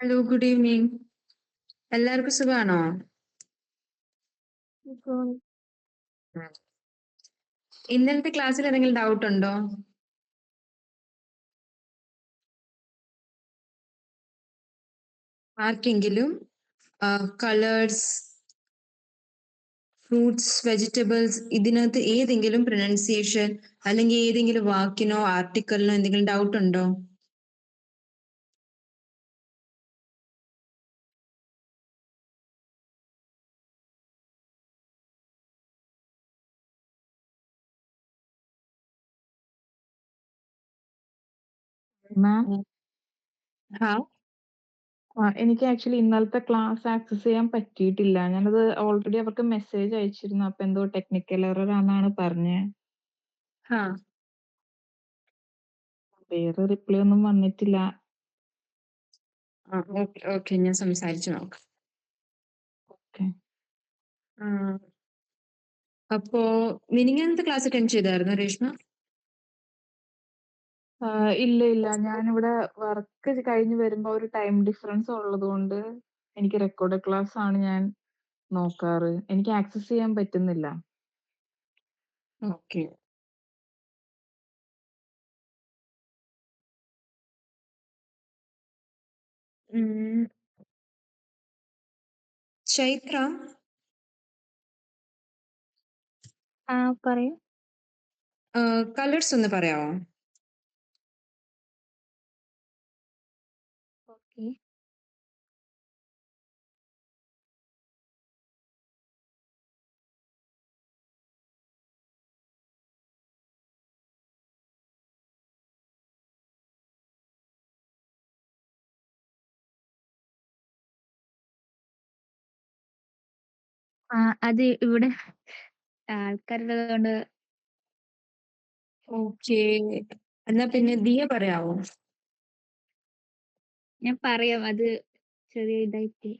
Hello, good evening. എല്ലാവർക്കും സുഖാണോ? ഇപ്പോൾ ഉം. ഇന്നലത്തെ ക്ലാസ്സിൽ എന്തെങ്കിലും ഡൗട്ട് ഉണ്ടോ? ആർക്കെങ്കിലും കളേഴ്സ്, ഫ്രൂട്ട്സ്, വെജിറ്റബിൾസ് ഇതിനകത്ത് ഏതെങ്കിലും പ്രൊനൗൺസിയേഷൻ അല്ലെങ്കിൽ ഏതെങ്കിലും വാക്കിനോ ആർട്ടിക്കിളിനോ എന്തെങ്കിലും ഡൗട്ട് ഉണ്ടോ? മാം, ഹാ എനിക്ക് ആക്ച്വലി ഇന്നലത്തെ ക്ലാസ് ആക്സസ് ചെയ്യാൻ പറ്റിയിട്ടില്ല. ഞാനത് ഓൾറെഡി അവർക്ക് മെസ്സേജ് അയച്ചിരുന്നു. അപ്പൊ എന്തോ ടെക്നിക്കൽ എറർ ആണെന്നാണ് പറഞ്ഞത്. ഹാ വേറെ റിപ്ലൈ ഒന്നും വന്നിട്ടില്ല. ഓക്കെ, ഞാൻ സംസാരിച്ചു നോക്കാം. ഓക്കെ. അപ്പോ മിനിങ്ങാന്നത്തെ ക്ലാസ് അറ്റൻഡ് ചെയ്തായിരുന്നോ രേഷ്മ? ഇല്ല. ഞാനിവിടെ വർക്ക് കഴിഞ്ഞ് വരുമ്പോ ഒരു ടൈം ഡിഫറൻസ് ഉള്ളത് കൊണ്ട് എനിക്ക് റെക്കോർഡ് ക്ലാസ് ആണ് ഞാൻ നോക്കാറ്. എനിക്ക് ആക്സസ് ചെയ്യാൻ പറ്റുന്നില്ല. ഓക്കെ. ചൈത്ര, പറയൂ. കളേഴ്സ് ഒന്ന് പറയാമോ? ഓക്കെ. അത് ഇവിടെ ആൾക്കാരുള്ളത് കൊണ്ട് ഓക്കെ, എന്നാ പിന്നെ ദിയ പറയാവോ? ഞാൻ പറയാം. അത് ചെറിയ ഇതായിട്ട്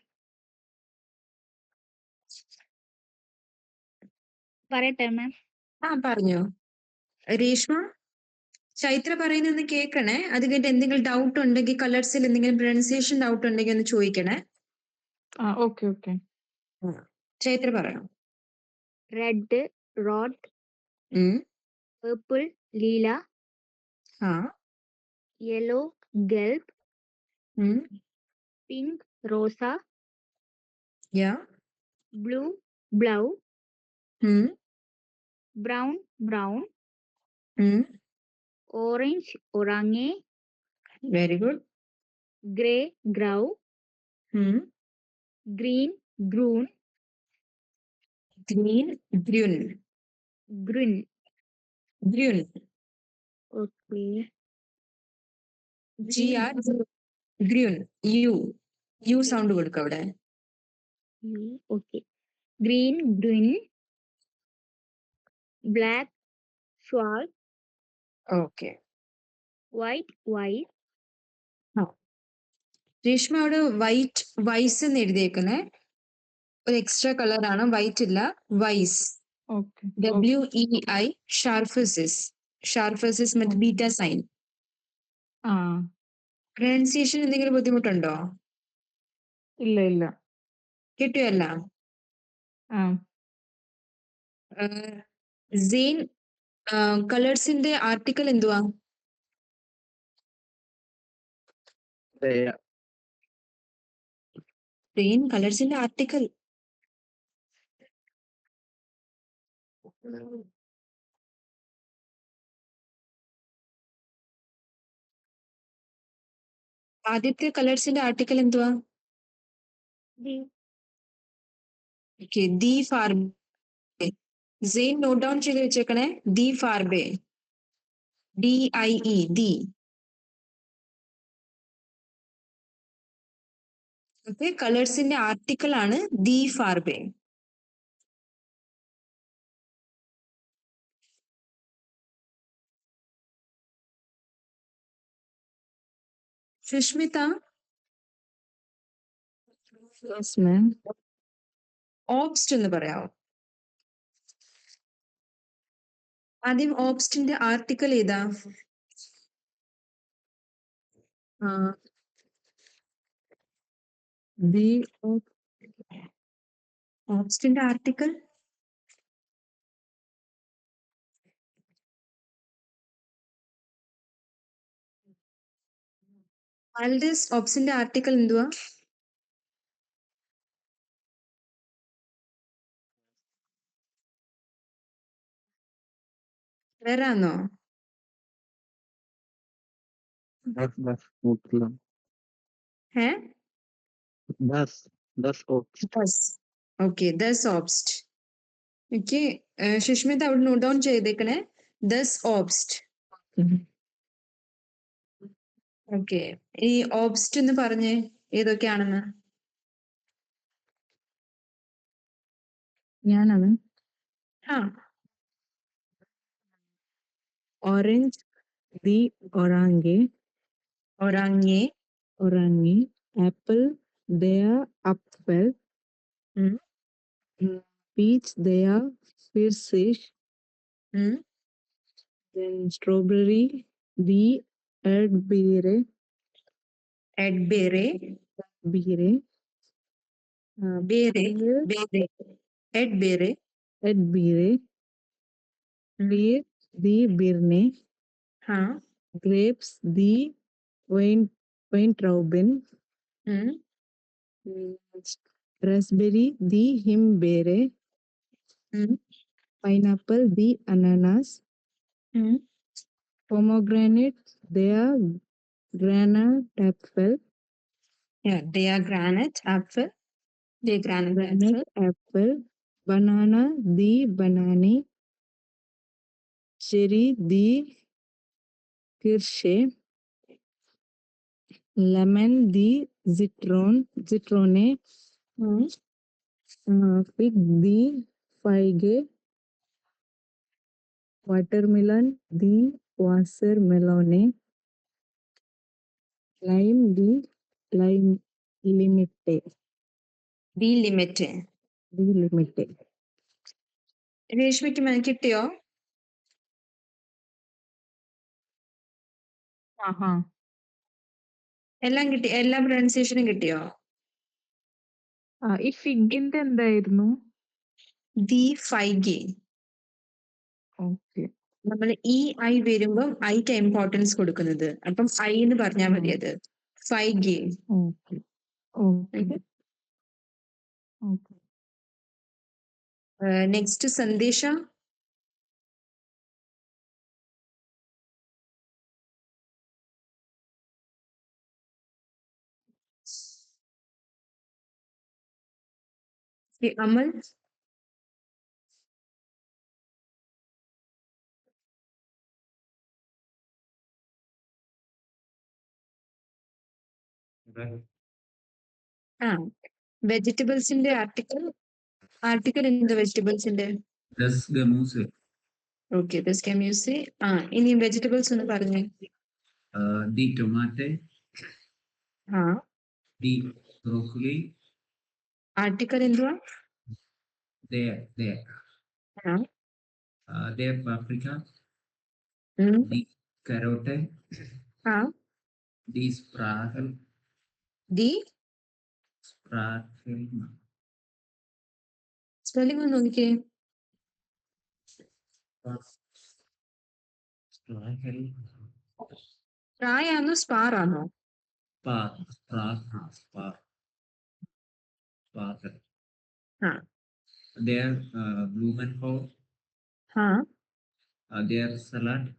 പറയട്ടെ മാം? പറഞ്ഞോ. രേഷ്മ, ചൈത്ര പറയുന്നത് കേൾക്കണേ. അത് കഴിഞ്ഞിട്ട് എന്തെങ്കിലും ഡൗട്ട് ഉണ്ടെങ്കിൽ കളേഴ്സിൽ എന്തെങ്കിലും പ്രൊനൗൺസിയേഷൻ ഡൗട്ട് ഉണ്ടെങ്കിൽ ഒന്ന് ചോദിക്കണേ. ഓക്കെ. ചൈത്ര പറയാം. റെഡ് റോഡ്, purple ലീല, yellow gulp, pink rosa, blue blau, brown orange orange, very good. grey grau, green grun, green ഗ്രൂൻ. grun. Okay. GR ഗ്രൂൻ. യു സൗണ്ട് കൊടുക്ക അവിടെ. Okay. Green green, black swal, ഓക്കെ. white white, രേഷ്മ അവിടെ white വൈസ് എന്ന് എഴുതിയേക്കുന്നേ. ഒരു എക്സ്ട്രാ കളർ ആണ്, വൈറ്റ് ഇല്ല, വൈസ്. okay. WEI ഷാർഫസിസ് മറ്റേ ബീറ്റ സൈൻ. പ്രൊനൗൺസിയേഷൻ എന്തെങ്കിലും ബുദ്ധിമുട്ടുണ്ടോ? ഇല്ല. കിട്ടിയോ എല്ലാം? സെയിൻ കളേഴ്സിന്റെ ആർട്ടിക്കിൾ എന്തുവാ? സെയിൻ കളേഴ്സിന്റെ ആർട്ടിക്കിൾ ആദ്യത്തെ കളേഴ്സിന്റെ ആർട്ടിക്കിൾ എന്തുവാ? ഓക്കെ, ദി ഫാർബെ. സെയിൻ നോട്ട് ഡൗൺ ചെയ്ത് വെച്ചേക്കണേ. ദി ഫാർബെ, DIE, ദി. ഓക്കെ, കളേഴ്സിന്റെ ആർട്ടിക്കിൾ ആണ് ദി ഫാർബെ. സുഷ്മിത, ഓബ്സ്റ്റ് എന്ന് പറയാമോ? ആദ്യം ഓബ്സ്റ്റിന്റെ ആർട്ടിക്കിൾ ഏതാ? The obstinate article. Aldous obstinate article എന്തുവാ? വേറാന്നോ? ഏ? Thus. Okay, thus obst. Okay, Sushmita അവിടെ നോട്ട് ഡൗൺ ചെയ്തേക്കണേ. Thus obst. ഓക്കെ, ഈ ഓബ്സ്റ്റ് എന്ന് പറഞ്ഞേ ഏതൊക്കെയാണെന്ന്. ഞാനാണ്. ആ, Orange, the orange. ഒരാങ്ങേ. Orange. Apple, their apple. ഉം, Peach, their peach. ഉം, Then strawberry, the Edberry. എഡ്ബേറെ. Berry. ബേറെ. ബേറെ. എഡ്ബേറെ. Edberry. ഉം, Pear, the Birney. ആ, Grapes, the Weintrauben. ഉം, Raspberry, the Himbeere. ഉം, Pineapple, the ananas. ഉം. Pomegranate, their granite apple. Yeah, they are granite apple. They are granite apple. Granite apple. Banana, the banana. Cherry, the kirsche. Lemon, the citrone. ഉം, Fig, the fige. Watermelon, the wassermelone. Lime, the lime limite. the limit. The limite. രേഷ്മയ്ക്ക് കിട്ടിയോ? എല്ലാം കിട്ടി, എല്ലാ പ്രൊനൗൺസിയേഷനും കിട്ടിയോ? ഈ ഫിഗിന്റെ എന്തായിരുന്നു? The ഫൈഗെ. Okay. നമ്മൾ ഈ ഐ വരുമ്പം ഐക്ക് ഇമ്പോർട്ടൻസ് കൊടുക്കുന്നത്. അപ്പം ഐ എന്ന് പറഞ്ഞാൽ മതി അത്. ഫൈഗെ. Okay. Okay. Okay. Next Sandesha. Amal. ആ, വെജിറ്റബിൾസിന്റെ ആർട്ടിക്കൽ എന്ത് വെജിറ്റബിൾസിന്റെ? ഓക്കെ, ദിസ് ക്യാൻ യൂസ്. ആ, ഇനി വെജിറ്റബിൾസ് ഒന്ന് പറഞ്ഞേ. The tomato, ആ, the broccoli, ആർട്ടിക്കൽ എന്തുവാ? there, ആ, their paprika, ഉം, the carrot, ആ, the sparkle, ദി സ്പെല്ലിംഗ് ഒന്ന് നോക്കിക്കേ. പ്രായാണോ സ്പാർ ആണോ? sparkle. ആ, Their blumenkohl, ആ, their salad,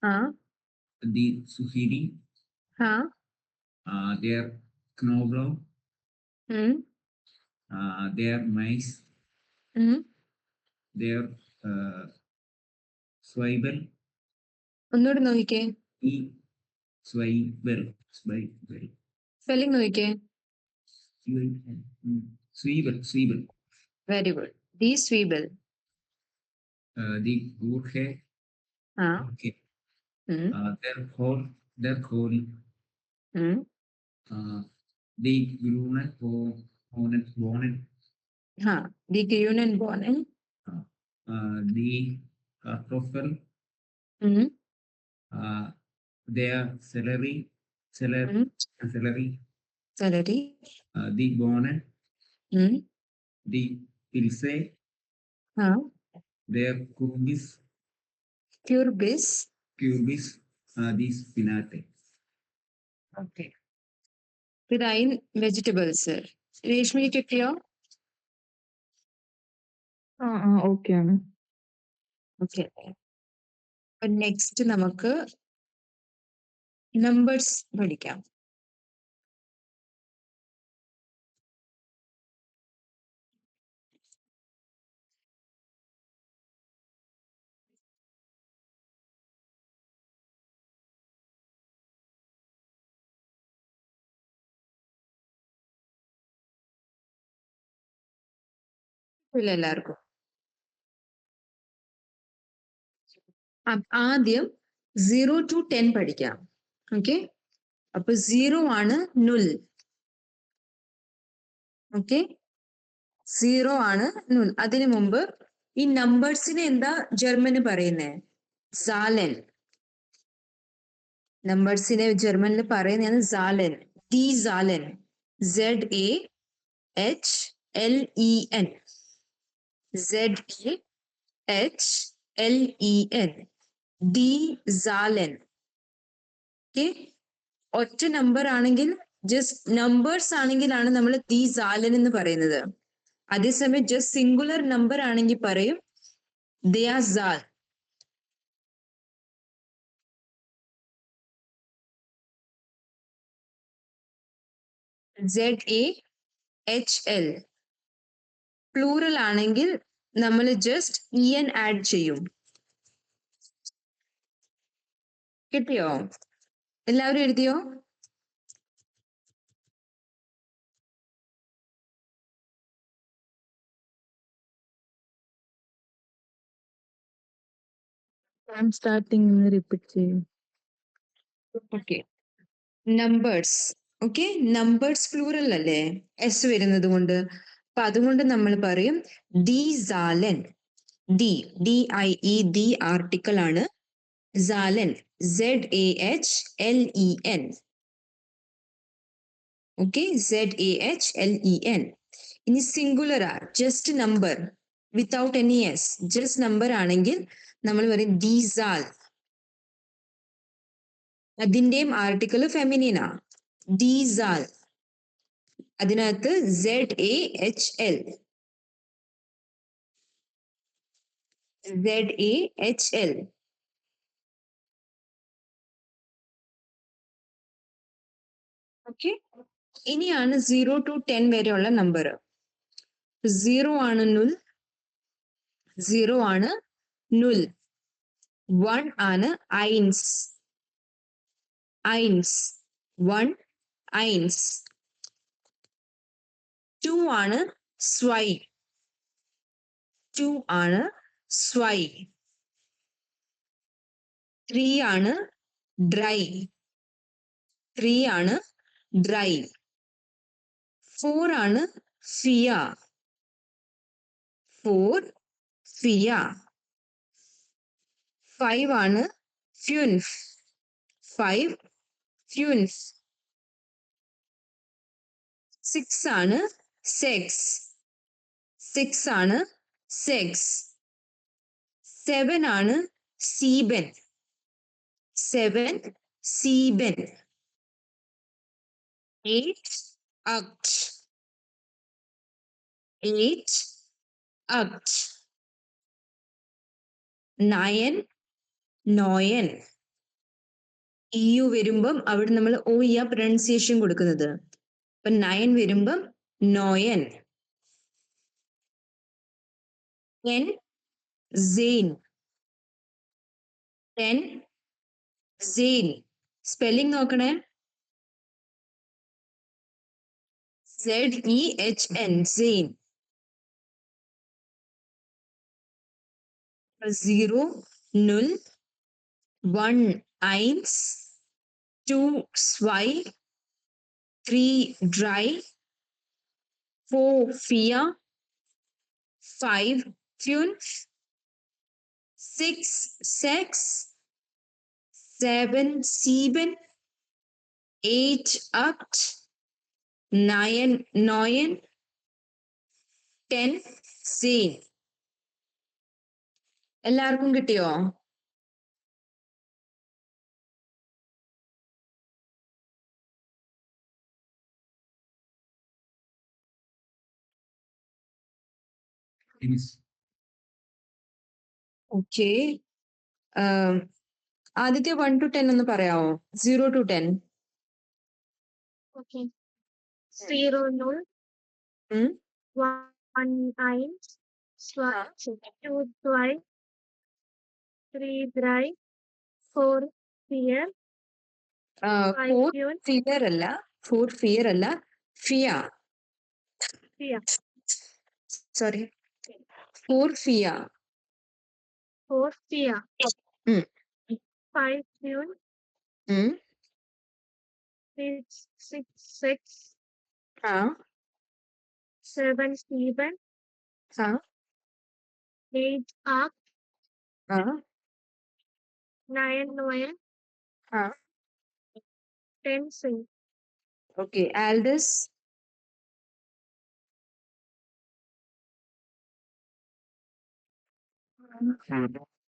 ആ, the zucchini, ആ, their knoblauch, ഉം, their maize, ഉം. their Swivel. ഒന്നുകൂടി നോക്കിക്കേ. Swivel. സ്പെല്ലിംഗ് നോക്കിക്കേ. Swivel. Very good. The സ്വീബൽ. The Gurkhe. ആ, Okay. Their whole. ഉം, The Grunen. ആ, ദി ഗ്യൂനൻ ബോണൻ. The Kartoffel. ഉം, Their celery. ഉം, Celery. Salary. Die Bohnen, Hmm. die Pilze, der Kürbis, Kürbis. die Spinate. Okay. Fine vegetables. രേഷ്മയ്ക്ക് കിട്ടിയോ? Okay ആണ്. Okay. Next നമുക്ക് numbers പഠിക്കാം. ഇല്ല എല്ലാവർക്കും. ആദ്യം 0 to 10 പഠിക്കാം. ഓക്കെ, അപ്പൊ 0 ആണ് നുൽ. ഓക്കെ, 0 ആണ് നുൽ. അതിനു മുമ്പ് ഈ നമ്പേഴ്സിനെ എന്താ ജർമ്മന് പറയുന്നേ? സാലൻ. നമ്പേഴ്സിനെ ജർമ്മനിൽ പറയുന്നതാണ് സാലൻ. ഡി സാലൻ. ZAHLEN. ZAHLEN. ഡി സാലൻ. ഓക്കെ, ഒറ്റ നമ്പർ ആണെങ്കിൽ ജസ്റ്റ് നമ്പേഴ്സ് ആണെങ്കിലാണ് നമ്മൾ ദി സാലൻ എന്ന് പറയുന്നത്. അതേസമയം ജസ്റ്റ് സിംഗുലർ നമ്പർ ആണെങ്കിൽ പറയും ദയാസാൽ. ZAHL. പ്ലൂറൽ ആണെങ്കിൽ നമ്മൾ ജസ്റ്റ് EN ആഡ് ചെയ്യും. കിട്ടിയോ? എല്ലാവരും എഴുതിയോ? സ്റ്റാർട്ടിങ് റിപ്പീറ്റ് ചെയ്യും. Okay, numbers. Okay, numbers plural അല്ലേ, എസ് വരുന്നത് കൊണ്ട്. അപ്പൊ അതുകൊണ്ട് നമ്മൾ പറയും ദി സാലൻ. DIE ദി ആർട്ടിക്കിൾ ആണ്. സാലൻ ZAHLEN. Okay, ZAHLEN. ഇനി സിംഗുലർ ആ, just number without any S, just number ആണെങ്കിൽ നമ്മൾ പറയും ദീസാൽ. അതിന്റെയും ആർട്ടിക്കിൾ ഫെമിനിനാ, ദീസാൽ. അതിനകത്ത് ZAHL. ഓക്കെ, ഇനിയാണ് 0 to 10 വരെയുള്ള നമ്പർ. 0 ആണ് നുൽ. 0 ആണ് നുൽ. 1 ആണ് ഐൻസ്. 1 ഐൻസ്. 2 ആണ് സ്വൈ. 2 ആണ് സ്വൈ. 3 ആണ് ഡ്രൈ. 3 ആണ് ഡ്രൈ. 4 ആണ് ഫിയ. 4 ഫിയ. 5 ആണ് ഫ്യുൻഫ്. 5 ഫ്യുൻഫ്. 6 ആണ് സെക്സ്. 6 ആണ് സെക്സ്. 7 ആണ് സീബൻ. 7 സീബൻ. 8 അക്ട്. 8 അക്ട്. 9 നോയൻ. EU വരുമ്പം അവിടെ നമ്മൾ OEA പ്രൊനൗൺസിയേഷൻ കൊടുക്കുന്നത്. അപ്പൊ 9 വരുമ്പം നോയൻ. 10 സെയിൻ. 10 സെയിൻ. സ്പെല്ലിംഗ് നോക്കണേ. ZEHN സെയിൻ. 0 നുൽ. 1 eins. 2 zwei. 3 dry. 4 vier. 5 fünf. 6 sechs. 7 sieben. 8 acht. 9 9 10 scene. എല്ലാവർക്കും കിട്ടിയോ? Ins. ഓക്കെ. ആദ്യത്തെ 1 to 10 ഒന്ന് പറയാമോ? 0 to 10. Okay. 0, 0, ഉം. 1, 1, 2, 2, 3, 3, 4, 4, 5, 4 4, ഫിയർ അല്ല, 4 ഫിയർ അല്ല, Fiya. fear, sorry, 4 Fiya. 4, fear, ഉം. 5, 2, ഉം. 6, 6, 6, ആ 7, 7, ആ 8, up, ആ 9, 9, ആ 10, sing. Okay. Aldous?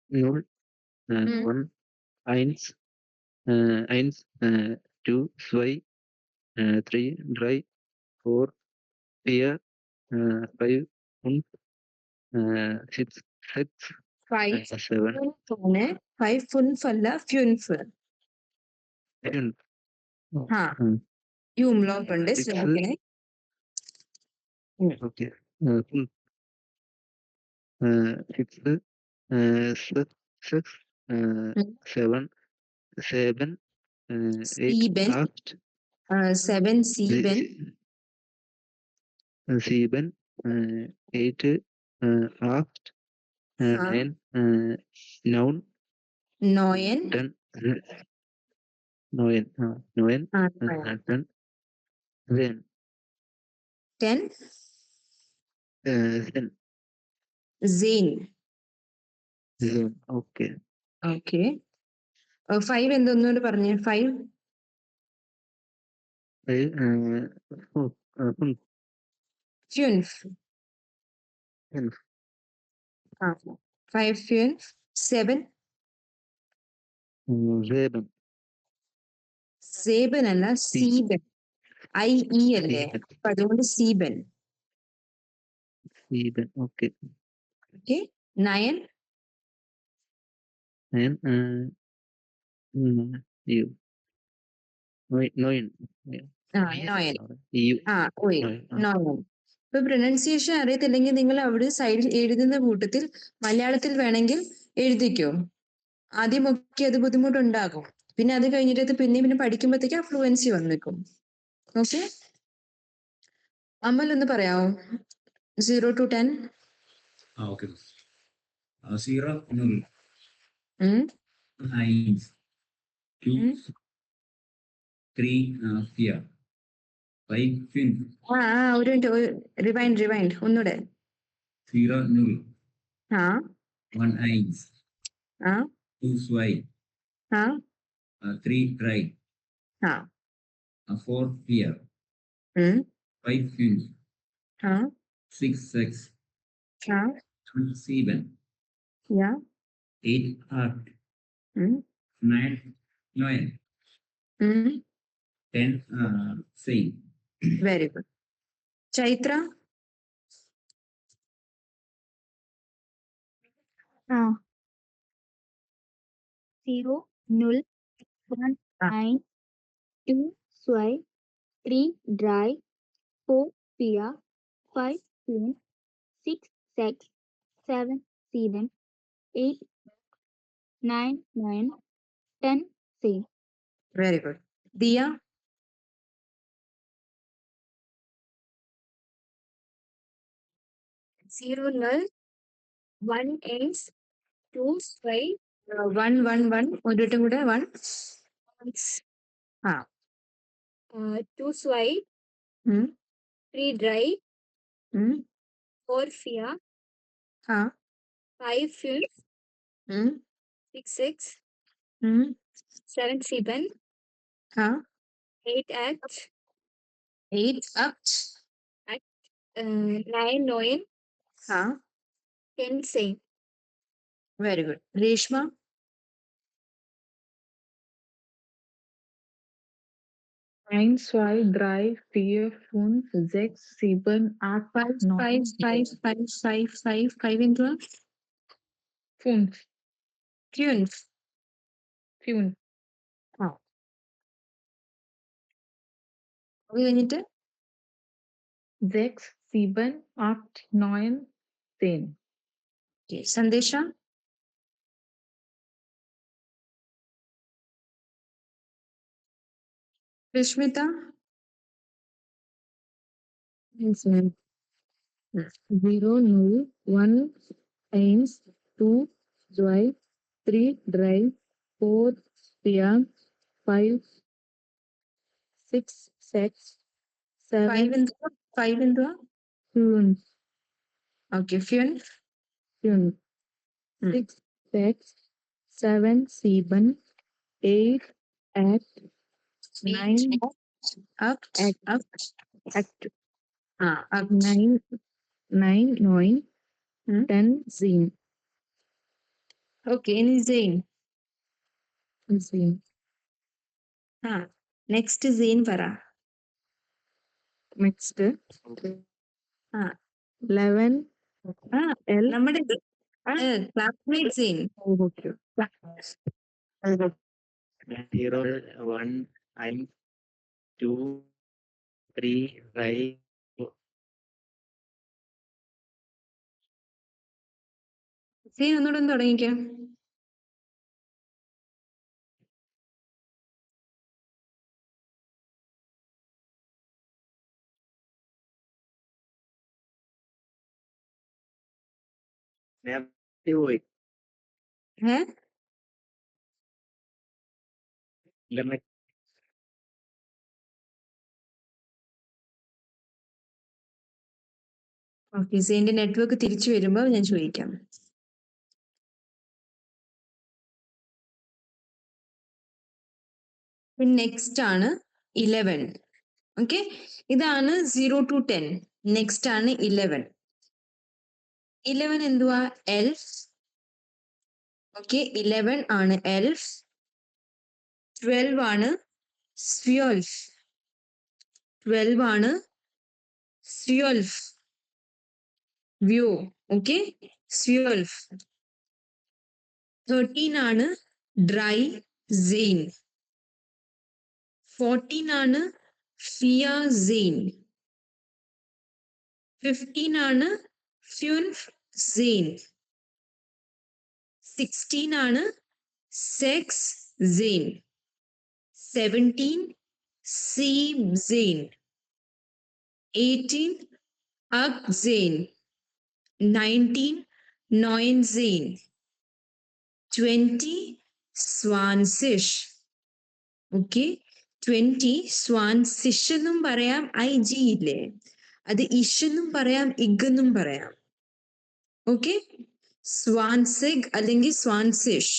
Null, Mm. 1, 1, 1, 2, 2, 3, 3, 4, 4, 5, 5, 6, 6, 5 7, ആണ്. 5 ഫുൻഫ് അല്ല, ഫ്യുൻഫ്. 10. ആ ഈ ഉംലോട്ട് ഉണ്ട്, Six. ശ്രദ്ധിക്കണേ. Okay. 6, 6, 7, 7, 8, Sieben. aft, 7 സീബൻ. 7, 8, aft, 9, noun, നോയൻ. 10, 9, 9, ആ, 10, then, 10 then, സെയിൻ. then, okay. ഓക്കെ. 5 എന്തൊന്നുകൂടെ പറഞ്ഞേ. 5 ഫ്യുൻഫ്. Fünf. ആ 5 ഫ്യുൻഫ്. 7 Sieben, സേബൻ അല്ല, സീബൻ. IE അല്ലേ, അപ്പൊ അതുകൊണ്ട് സീബൻ. 7, okay. ഓക്കെ. 9 Then, you, 9, ആ 9 you, ആ ഓയ് 9, 9. ഇപ്പൊ പ്രൊനൗൺസിയേഷൻ അറിയത്തില്ലെങ്കിൽ നിങ്ങൾ അവിടെ സൈഡിൽ എഴുതുന്ന കൂട്ടത്തിൽ മലയാളത്തിൽ വേണമെങ്കിൽ എഴുതിക്കോ. ആദ്യമൊക്കെ അത് ബുദ്ധിമുട്ടുണ്ടാകും, പിന്നെ അത് കഴിഞ്ഞിട്ട് അത് പിന്നെ പഠിക്കുമ്പോഴത്തേക്ക് ആ ഫ്ലുവൻസി വന്നിക്കും. ഓക്കെ. അമൽ ഒന്ന് പറയാമോ? 0 to 10. Okay. 0, 0, ഉം. 1, 2, ഉം. 3, 4, 5, 5, ഒരു മിനിറ്റ്, റിവൈൻഡ് ഒന്നുകൂടെ. 0, 0, ആ 1, 1, ആ 2, 2, ആ 3, 3, ആ 4, 4, ഉം. 5, 5, ആ 6, 6, ആ 7, യാ 8, 8, ഉം. 9, 9, ഉം. 10, same. Very good. Chaitra? 0, 0, 1, 9, 2, 2, 3, dry, 4, fear, 5, 2, 6, 6, 7, 7, 8, 9, 9, 10, same. Very good. Diya? 0, 0, 1, 8, 2, 5, 1 1 1 ഒരു വട്ടം കൂടെ. 1 ആ 2, 5, ഉം. 3, dry, ഉം. 4, fear, ആ 5, fear, ഉം. 6, 6, ഉം. 7, 7, ആ 8, act, 8 act. 9 noin. Ha. 10 sein. Very good. Reshma. 1, 2, 3, 4, 5, 6, 7, 8, 9, 5 എന്തുവാ? 5. Fünf. 5. അത് കഴിഞ്ഞിട്ട് 6, 7, 8, 9, 10. സന്ദേശ. രശ്മിത. 0, 0, 1, 1, 2, 2, 3, 3, 4, 4, 5, 6, 6, 7, 5 എന്തുവാ? 7, okay. ഫ്യൂൻ. 7, 6, 6, 7, 7, 8, 8, 9, Act. Act. 9, 9, 9, 10, Zine. Okay. ഇനി സെയിൻ. Zine. നെക്സ്റ്റ് സെയിൻ പറ. Next, ആ. 11, L. നമ്മുടെ ക്ലാസ്മേറ്റ് സെയിൻ. Okay. 0, 1, 2, 3, 5. സെയിൻ ഒന്നുകൂടെ ഒന്ന് തുടങ്ങിക്കാം. നേരത്തെ പോയി. Internet okay. സെയിന്റെ നെറ്റ്വർക്ക് തിരിച്ചു വരുമ്പോൾ ഞാൻ ചോദിക്കാം. നെക്സ്റ്റ് ആണ് 11. ഓക്കെ. ഇതാണ് 0 to 10. നെക്സ്റ്റ് ആണ് 11. 11 എന്തുവാ? എൽഫ്. ഓക്കെ. 11 ആണ് എൽഫ്. 12 ആണ് സ്വിയോൽഫ്. 12 ആണ് സ്വിയോൽഫ്. വ്യൂ. ഓക്കെ. സ്വിയോൽഫ്. 13 ആണ് ഡ്രൈ സെയിൻ. 14 ആണ് ഫിയ സെയിൻ. 15 ആണ് ഫ്യുൻഫ് സെയിൻ. 16 ആണ് സെക്സ് സെയിൻ. 17 സീബ് സെയിൻ. 18 അക് സെയിൻ. 19 നോയിൻ സെയിൻ. 20 സ്വാൻസിഷ്. ഓക്കെ. 20 സ്വാൻസിഷ് എന്നും പറയാം. IG ഇല്ലേ, അത് ഇഷ് എന്നും പറയാം, ഇഗ് എന്നും പറയാം. ഓക്കെ. സ്വാൻസിഗ് അല്ലെങ്കിൽ സ്വാൻസിഷ്.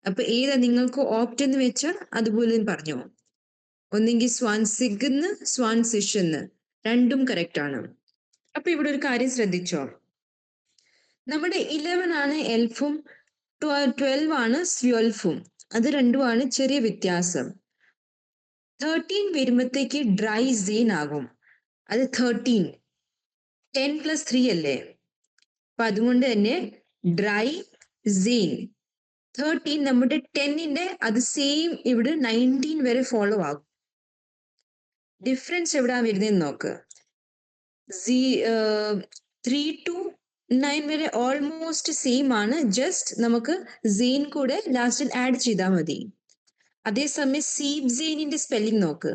അപ്പൊ ഏതാ നിങ്ങൾക്ക് ഓപ്റ്റ് എന്ന് വെച്ചാൽ അതുപോലെ പറഞ്ഞോ. ഒന്നെങ്കിൽ സ്വാൻസിഗ് എന്ന്, സ്വാൻസിഷ് എന്ന്, രണ്ടും കറക്റ്റ് ആണ്. അപ്പൊ ഇവിടെ ഒരു കാര്യം ശ്രദ്ധിച്ചോ. നമ്മുടെ 11 ആണ് എൽഫും 12 ആണ് സ്വിയോൽഫും. അത് രണ്ടുമാണ് ചെറിയ വ്യത്യാസം. 13 വരുമ്പത്തേക്ക് ഡ്രൈ സെയിൻ ആകും. അത് 13. 10 + 3 അല്ലേ. അപ്പൊ അതുകൊണ്ട് തന്നെ ഡ്രൈ സെയിൻ. 13 നമ്മുടെ 10ന്റെ അത് സെയിം ഇവിടെ 19 വരെ ഫോളോ ആകും. ഡിഫറൻസ് എവിടാ വരുന്നതെന്ന് നോക്ക്. 3 to 9 വരെ ഓൾമോസ്റ്റ് സെയിം ആണ്. ജസ്റ്റ് നമുക്ക് സെയിൻ കൂടെ ലാസ്റ്റിൽ ആഡ് ചെയ്താൽ മതി. അതേസമയം സീബ് സെയിനിന്റെ സ്പെല്ലിംഗ് നോക്ക്.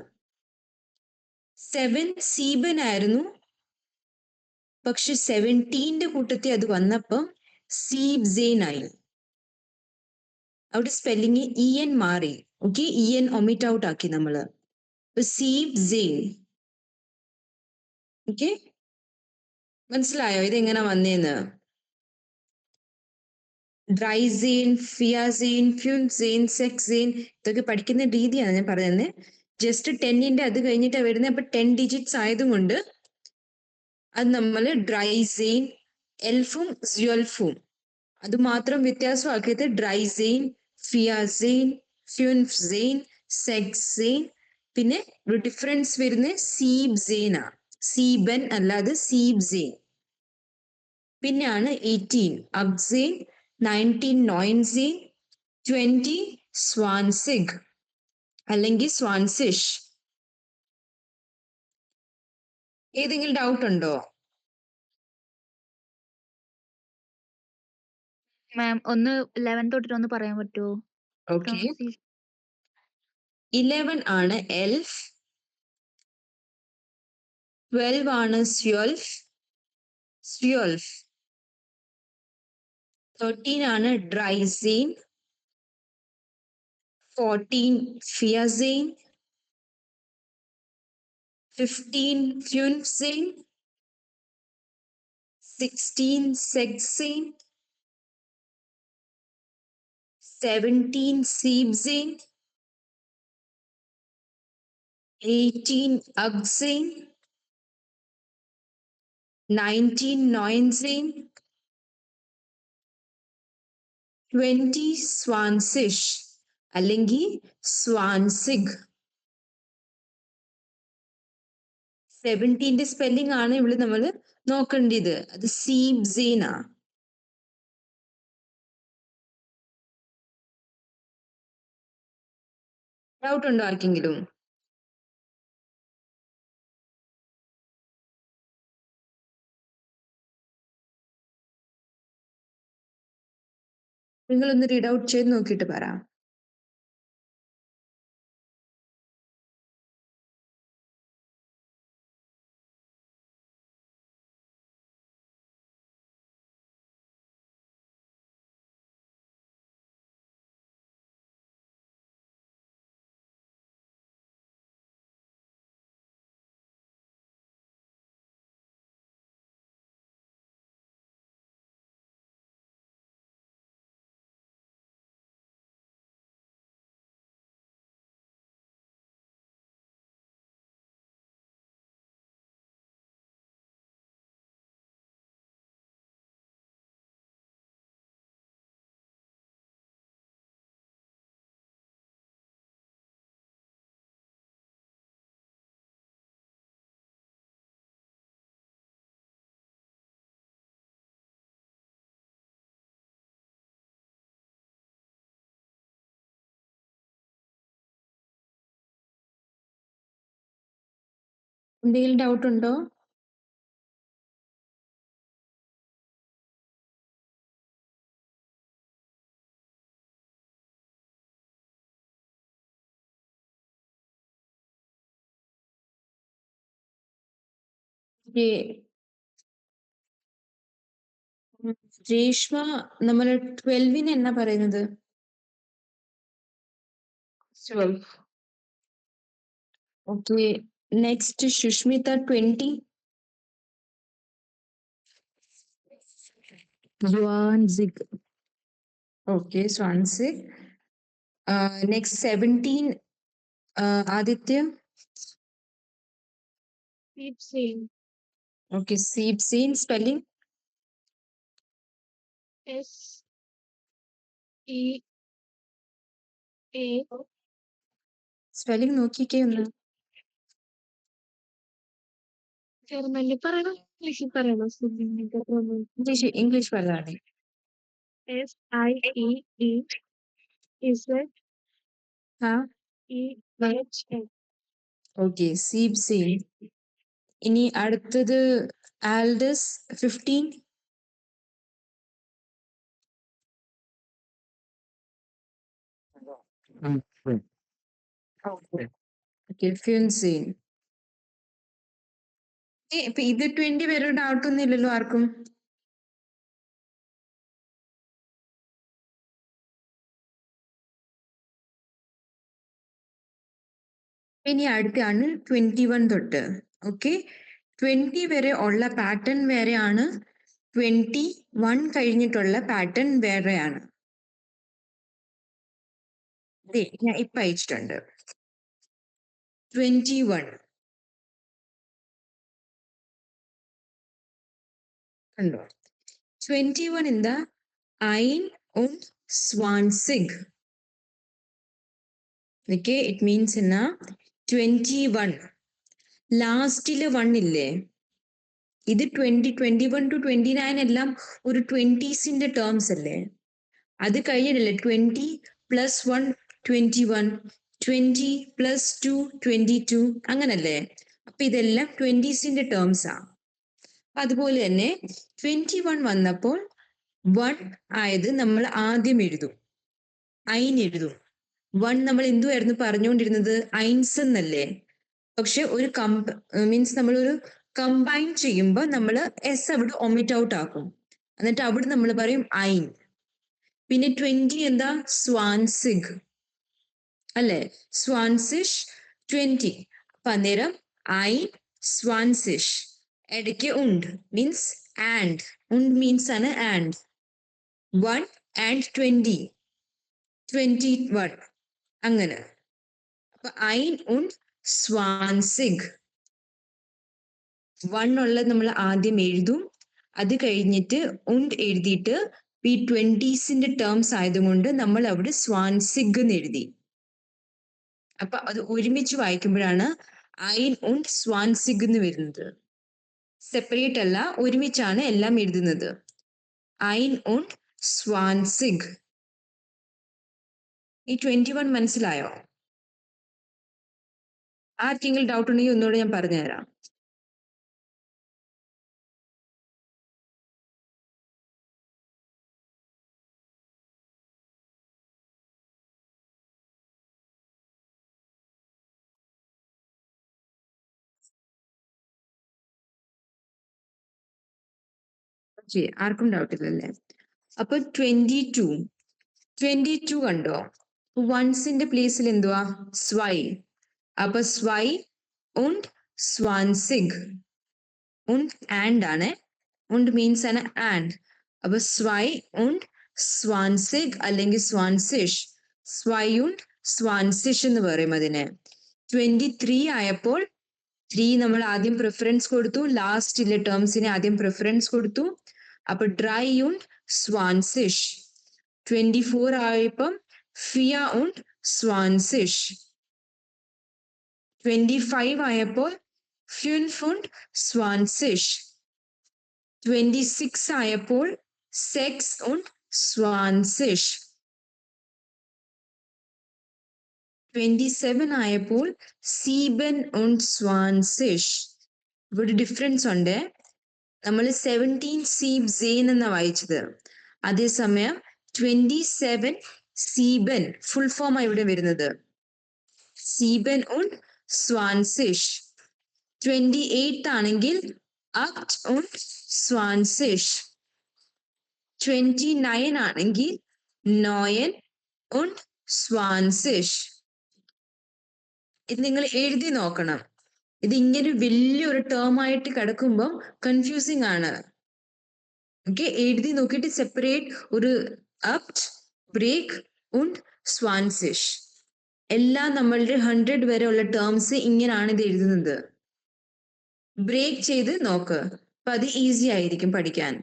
7 സീബൻ ആയിരുന്നു, പക്ഷെ 17ന്റെ കൂട്ടത്തിൽ അത് വന്നപ്പം സീബ് സെയിൻ ആയി. അവിടെ സ്പെല്ലിംഗ് EN മാറി. ഓക്കെ. EN ഒമിറ്റ് ഔട്ട് ആക്കി നമ്മള്. സീബ് സെയിൻ. ഓക്കെ. മനസ്സിലായോ ഇതെങ്ങനെ വന്നേന്ന്? ഡ്രൈ സെയിൻ, ഫിയ സെയിൻ, ഫ്യൂൻ സെയിൻ, സെക്സ് സെയിൻ ഇതൊക്കെ പഠിക്കുന്ന രീതിയാണ് ഞാൻ പറയുന്നത്. ജസ്റ്റ് 10ന്റെ അത് കഴിഞ്ഞിട്ടാ വരുന്നത്. അപ്പൊ 10 ഡിജിറ്റ്സ് ആയതുകൊണ്ട് അത് നമ്മൾ ഡ്രൈസെയിൻ എൽഫും സ്യുവൽഫും അത് മാത്രം വ്യത്യാസമാക്കിയത് ഡ്രൈസെയിൻ, ഫിയാസെയിൻ, ഫ്യുൻഫ്സെയിൻ, സെക്സെയിൻ. പിന്നെ ഒരു ഡിഫറൻസ് വരുന്നത് സീബ്സെയിൻ ആണ്. സീബൻ അല്ലാതെ സീബ്സെയിൻ. പിന്നെയാണ് 18 അക്സെയിൻ, 19 നോയിൻസെയിൻ, 20 സ്വാൻസിഗ് അല്ലെങ്കിൽ സ്വാൻസിഷ്. ഏതെങ്കിലും ഡൗട്ട് ഉണ്ടോ? മാം ഒന്ന് 11 തൊട്ടിട്ട് ഒന്ന് പറയാൻ പറ്റുമോ? ഓക്കെ. 11 ആണ് എൽഫ്, 12 ആണ് സ്യുവൽഫ്, 13 ആണ് ഡ്രൈസെയിൻ, 14 ഫിയാസെയിൻ, 15 ഫ്യുൻഫ്സെയിൻ, 16 സെക്സെയിൻ, 17 സീബ്സെയിൻ, 18 അക്സെയിൻ, 19 നോയിൻസെയിൻ, 20 സ്വാൻസിഷ് അല്ലെങ്കിൽ സ്വാൻസിഗ്. 17ന്റെ സ്പെല്ലിംഗ് ആണ് ഇവിടെ നമ്മൾ നോക്കേണ്ടത്. അത് സീബ്സെയിൻ ആ. ഡൗട്ട് ഉണ്ടോ ആർക്കെങ്കിലും? നിങ്ങളൊന്ന് റീഡ് ഔട്ട് ചെയ്ത് നോക്കിയിട്ട് പറ. എന്തെങ്കിലും ഡൗട്ട് ഉണ്ടോ? രേഷ്മ, നമ്മൾ 12ന് എന്നാ പറയുന്നത്? 12. ഓക്കെ. നെക്സ്റ്റ് സുഷ്മിത 20. സ്വാൻസിഗ്. ഓക്കെ, സ്വാൻസിഗ്. നെക്സ്റ്റ് 17 ആദിത്യ. Seepsane. ഓക്കെ, സീബ്സെയിൻ സ്പെല്ലിംഗ്. S-E-A. സ്പെല്ലിംഗ് നോക്കിക്കേ ഒന്ന്. ജർമ്മനിൽ പറയണോ ഇംഗ്ലീഷിൽ പറയണോ? ഇംഗ്ലീഷ് പറയാതെ. S-I-E-E-Z-E-H-N. ഓക്കെ, സീബ്സെയിൻ. ഇനി അടുത്തത് ആൽഡസ് 15. ഓക്കെ, ഫ്യുൻസെയിൻ. ഇപ്പൊ ഇത് 20 വരെ ഡൗട്ട് ഒന്നും ഇല്ലല്ലോ ആർക്കും? ഇനി അടുത്താണ് 21 തൊട്ട്. ഓക്കെ, 20 വരെ ഉള്ള പാറ്റേൺ വേറെയാണ്, 21 കഴിഞ്ഞിട്ടുള്ള പാറ്റേൺ വേറെയാണ്. ഞാൻ ഇപ്പൊ അയച്ചിട്ടുണ്ട്. 21. കണ്ടോ? 21 എന്താ? Ein und 20. Okay, it means എന്നാ 21. ലാസ്റ്റില് 1 ഇല്ലേ? ഇത് 21 to 29 എല്ലാം ഒരു 20s ടേംസ് അല്ലേ? അത് കഴിഞ്ഞിട്ടല്ലേ 20 plus 1 21, 20 plus 2 22, അങ്ങനല്ലേ? അപ്പൊ ഇതെല്ലാം 20s ടേംസാ. അതുപോലെ തന്നെ 21 വന്നപ്പോൾ 1 ആയത് നമ്മൾ ആദ്യം എഴുതും, ഐൻ എഴുതും. 1 നമ്മൾ എന്തുവായിരുന്നു പറഞ്ഞുകൊണ്ടിരുന്നത്? ഐൻസ് എന്നല്ലേ? പക്ഷെ ഒരു മീൻസ് നമ്മളൊരു കമ്പൈൻ ചെയ്യുമ്പോൾ നമ്മൾ എസ് അവിടെ ഒമിറ്റ് ഔട്ട് ആക്കും, എന്നിട്ട് അവിടെ നമ്മൾ പറയും ഐൻ. പിന്നെ 20 എന്താ? സ്വാൻസിഗ് അല്ലെ? സ്വാൻസിഷ് 20. അപ്പൊ അന്നേരം ഐൻ സ്വാൻസിഷ്. ഇടയ്ക്ക് ഉണ്ട് മീൻസ് ആൻഡ്. ഉണ്ട് മീൻസ് ആണ് ആൻഡ്. 1 and 20, 21 അങ്ങനെ. അപ്പൊ ഐൻ und സ്വാൻസിഗ്. 1 ഉള്ളത് നമ്മൾ ആദ്യം എഴുതും, അത് കഴിഞ്ഞിട്ട് ഉണ്ട് എഴുതിയിട്ട് ഈ 20s ടേംസ് ആയതുകൊണ്ട് നമ്മൾ അവിടെ സ്വാൻസിഗ് എന്ന് എഴുതി. അപ്പൊ അത് ഒരുമിച്ച് വായിക്കുമ്പോഴാണ് ഐൻ und സ്വാൻസിഗ് എന്ന് വരുന്നത്. സെപ്പറേറ്റ് അല്ല, ഒരുമിച്ചാണ് എല്ലാം എഴുതുന്നത്. ഐൻ und സ്വാൻസിഗ്. ഈ 21 മനസ്സിലായോ? ആർക്കെങ്കിലും ഡൗട്ട് ഉണ്ടെങ്കിൽ ഒന്നുകൂടെ ഞാൻ പറഞ്ഞുതരാം. ആർക്കും ഡൗട്ട് ഇല്ലല്ലേ? അപ്പൊ 22 കണ്ടോ? വൺസിന്റെ പ്ലേസിൽ എന്തുവാ? സ്വൈ. അപ്പൊ സ്വൈ und സ്വാൻസിഗ്. und ആൻഡ് ആണ്. und മീൻസ് ആണ് ആൻഡ്. അപ്പൊ സ്വൈ und സ്വാൻസിഗ് അല്ലെങ്കിൽ സ്വാൻസിഷ്. സ്വൈ und സ്വാൻസിഷ് എന്ന് പറയും അതിനെ. 23 ആയപ്പോൾ 3 നമ്മൾ ആദ്യം പ്രിഫറൻസ് കൊടുത്തു, ലാസ്റ്റിലെ ടേംസിനെ ആദ്യം പ്രിഫറൻസ് കൊടുത്തു. അപ്പൊ ഡ്രൈ und സ്വാൻസിഷ്. 24 ആയപ്പം ഫിയ und സ്വാൻസിഷ്. 25 ആയപ്പോൾ ഫിൻഫ് und സ്വാൻസിഷ്. 26 ആയപ്പോൾ സെക്സ് und സ്വാൻസിഷ്. 27 ആയപ്പോൾ സീബൻ und സ്വാൻസിഷ്. ഇവിടെ ഡിഫറൻസ് ഉണ്ട്. നമ്മൾ 17 സീബ് സെയിൻ എന്നാ വായിച്ചത്, അതേസമയം 27 സീബൻ ഫുൾ ഫോം ആ ഇവിടെ വരുന്നത്. സീബൻ und സ്വാൻസിഷ്. 28 ആണെങ്കിൽ അക്ട് und സ്വാൻസിഷ്. 29 ആണെങ്കിൽ നോയൻ und സ്വാൻസിഷ്. ഇത് നിങ്ങൾ എഴുതി നോക്കണം. ഇത് ഇങ്ങനെ വലിയൊരു ടേം ആയിട്ട് കിടക്കുമ്പോൾ കൺഫ്യൂസിങ് ആണ്. ഓക്കെ, എഴുതി നോക്കിയിട്ട് സെപ്പറേറ്റ് ഒരു അപ്റ്റ്, ബ്രേക്ക് und സ്വാൻസിഷ്. എല്ലാം നമ്മളുടെ 100 വരെ ഉള്ള ടേംസ് ഇങ്ങനെയാണ് ഇത് എഴുതുന്നത്. ബ്രേക്ക് ചെയ്ത് നോക്ക്, അപ്പൊ അത് ഈസി ആയിരിക്കും പഠിക്കാൻ.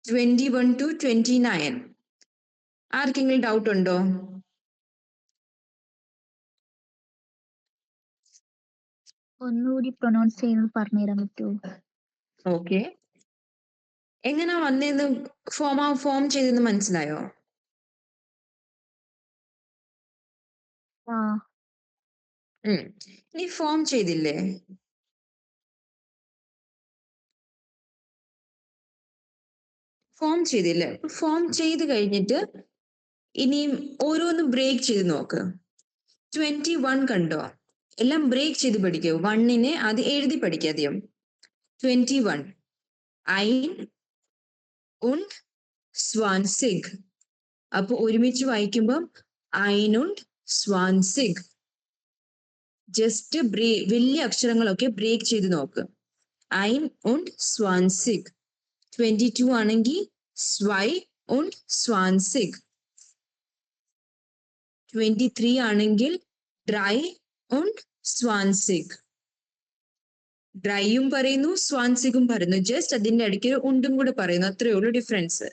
21 to 29. ആർക്കെങ്കിലും ഡൗട്ട് ഉണ്ടോ? ഒന്നുകൂടി പ്രൊനൗൺസ് ചെയ്യുന്നത് പറഞ്ഞുതരാൻ പറ്റുമോ? ഓക്കെ, എങ്ങനാ വന്നേന്ന് ഫോം ചെയ്തെന്ന് മനസ്സിലായോ? ആ ഇനി ഫോം ചെയ്തില്ലേ? ഫോം ചെയ്തില്ലേ? ഫോം ചെയ്ത് കഴിഞ്ഞിട്ട് ഇനിയും ഓരോന്നും ബ്രേക്ക് ചെയ്ത് നോക്ക്. 21 കണ്ടോ? എല്ലാം ബ്രേക്ക് ചെയ്ത് പഠിക്കൂ. 1നെ അത് എഴുതി പഠിക്കാദ്യം. 21 ഐൻ und സ്വാൻസിഗ്. അപ്പൊ ഒരുമിച്ച് വായിക്കുമ്പം ഐൻ und സ്വാൻസിഗ്. ജസ്റ്റ് വലിയ അക്ഷരങ്ങളൊക്കെ ബ്രേക്ക് ചെയ്ത് നോക്ക്. ഐൻ und സ്വാൻസിഗ്. 22 ആണെങ്കിൽ സ്വൈ und സ്വാൻസിഗ്. 23 ആണെങ്കിൽ ഡ്രൈ und 20. ഡ്രൈയും പറയുന്നു സ്വാൻസിഗും പറയുന്നു. ജസ്റ്റ് അതിന്റെ ഇടയ്ക്ക് ഉണ്ടും കൂടെ പറയുന്നു. അത്രയേ ഉള്ളൂ ഡിഫറൻസ്.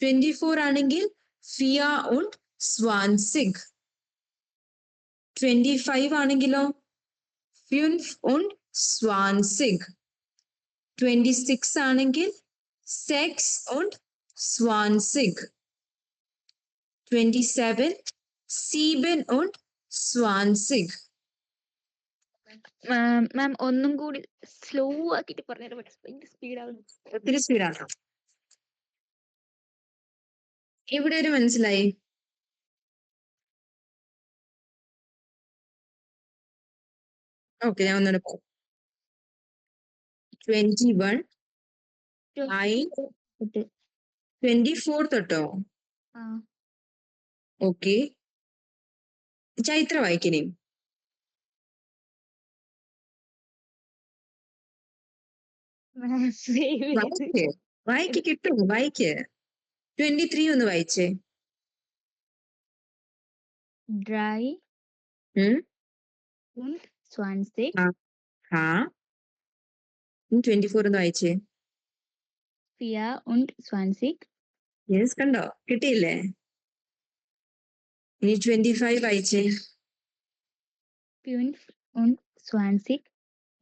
24 ആണെങ്കിൽ ഫിയ und 20. 25 ആണെങ്കിലോ 5 und 20. 26 ആണെങ്കിൽ 6 und 20. 27 7 und 20. മാം ഒന്നും കൂടി സ്ലോ ആക്കിയിട്ട് പറഞ്ഞുതരാൻ പറ്റും, ഭയങ്കര സ്പീഡാവുന്നു. ഒത്തിരി സ്പീഡാണ്. ഇവിടെ ഒരു മനസ്സിലായി? ഓക്കെ, ഞാൻ ഒന്നുകൂടെ പറയാം. 21 I 24 തൊട്ടോ? ആ ഓക്കെ, ചൈത്ര വായിക്കണേ. വായിക്ക് വായിക്ക് കിട്ടും, വായിക്ക്. 23 ഒന്ന് വായിച്ചേ. ഡ്രൈ ഉം, und 20 ആ 24 ഒന്ന് വായിച്ചേ. ഫിയ und 20 യെസ്, കണ്ടോ, കിട്ടിയില്ലേ? ഇനി 25 വായിച്ചേ. 5 und 20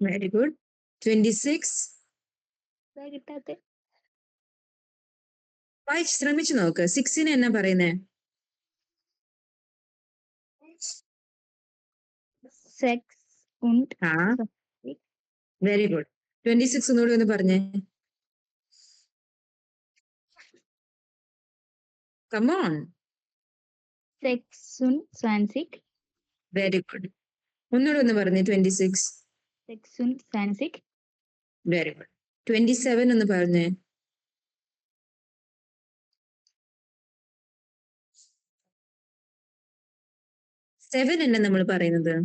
വെരി ഗുഡ്. 26 കിട്ടാത്ത വായിച്ച് ശ്രമിച്ചു നോക്ക്. 6 എന്നാ പറയുന്നേ? 6 und ആ 20 വെരി ഗുഡ്. 26 ഒന്നുകൂടി ഒന്ന് പറഞ്ഞേ. Come on. 26 very good. ഒന്നുകൂടി ഒന്ന് പറഞ്ഞേ. 26. 26 വെരി ഗുഡ്. 27 ഒന്ന് പറഞ്ഞേ. സെവൻ എന്നാ നമ്മൾ പറയുന്നത്?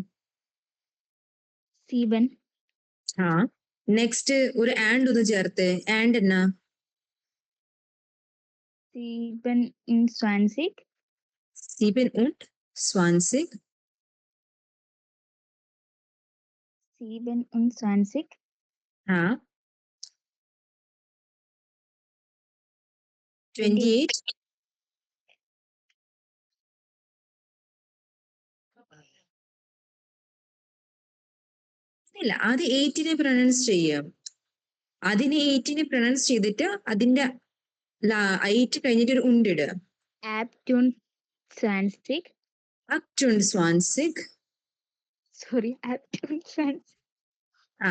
7 ആ നെക്സ്റ്റ് ഒരു ആൻഡ് ഒന്ന് ചേർത്തേ. ആൻഡ് എന്നാ? 7 und 20 7 und 20. 7 und 20 ആ 28. ഇല്ല, ആദ്യം 8 പ്രൊനൗൺസ് ചെയ്യാം. അതിനെ 8 പ്രൊനൗൺസ് ചെയ്തിട്ട് അതിന്റെ 8 കഴിഞ്ഞിട്ട് ഒരു ഉണ്ടിടുക. ab und 20 up und 20. sorry ab und 20 ആ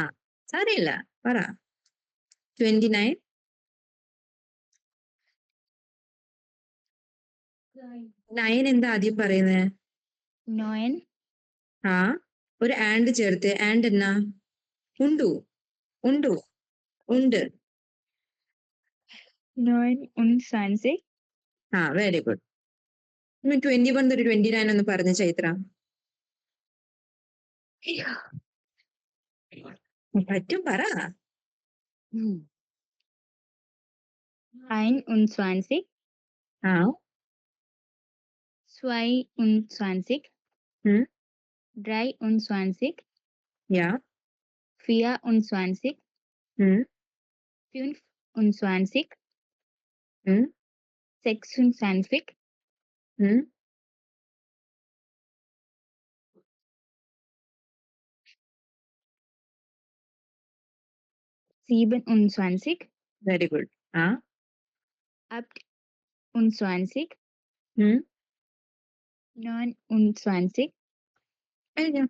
സാരമില്ല, പറ. 29. 9 എന്താ ആദ്യം പറയുന്നത്? 9 ആ ഒരു ആൻഡ് ചേർത്ത്. ആൻഡ് എന്നാ? ഉണ്ടു ഉണ്ടു ഉണ്ട്. 9 und 20 ആ വെരി ഗുഡ്. 21 തൊട്ട് 29 ഒന്ന് പറഞ്ഞ ചൈത്ര. പറ്റും, പറ. 21 ആ 22 ഉം, 23 യാ 24 ഉം, 25 ഉം, 26 ഉം. 27 വെരി ഗുഡ്. ആ 28 ഉം, 29 കഴിഞ്ഞോ?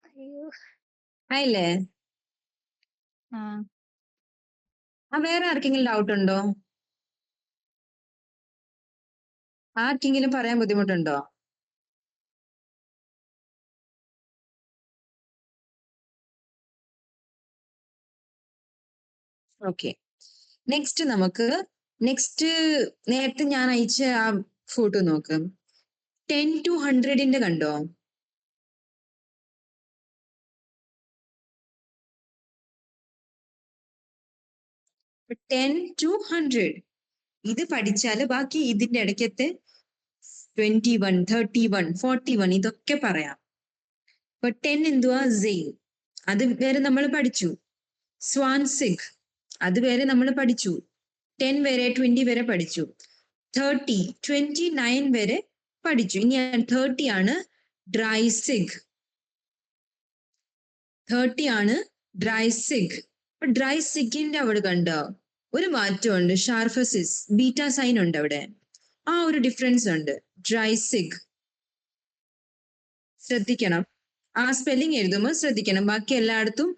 അയ്യോ ആയില്ലേ? ആ വേറെ ആർക്കെങ്കിലും ഡൗട്ട് ഉണ്ടോ? ആർക്കെങ്കിലും പറയാൻ ബുദ്ധിമുട്ടുണ്ടോ? ഓക്കെ, നെക്സ്റ്റ് നമുക്ക് നേരത്തെ ഞാൻ അയച്ച ആ ഫോട്ടോ നോക്ക്. 10 to 100 കണ്ടോ? ടെൻ ടു 100 ഇത് പഠിച്ചാല് ബാക്കി ഇതിന്റെ ഇടയ്ക്കത്തെ 21, 31, 41 ഇതൊക്കെ പറയാം. അപ്പൊ 10 എന്തുവാ? സെയിൻ. അത് വരെ നമ്മൾ പഠിച്ചു. സ്വാൻസിഗ് അത് വരെ നമ്മൾ പഠിച്ചു. 10 വരെ 20 വരെ പഠിച്ചു. 30, 29 വരെ പഠിച്ചു. ഇനി 30 ആണ് ഡ്രൈസിഗ്. 30 ആണ് ഡ്രൈസിഗ്. അപ്പൊ ഡ്രൈസിഗിന്റെ അവിടെ കണ്ടോ ഒരു മാറ്റമുണ്ട്. ഷാർഫസിസ് ബീറ്റ സൈൻ ഉണ്ട് അവിടെ. ആ ഒരു ഡിഫറൻസ് ഉണ്ട്. ഡ്രൈസിഗ് ശ്രദ്ധിക്കണം. ആ സ്പെല്ലിംഗ് എഴുതുമ്പോൾ ശ്രദ്ധിക്കണം. ബാക്കി എല്ലായിടത്തും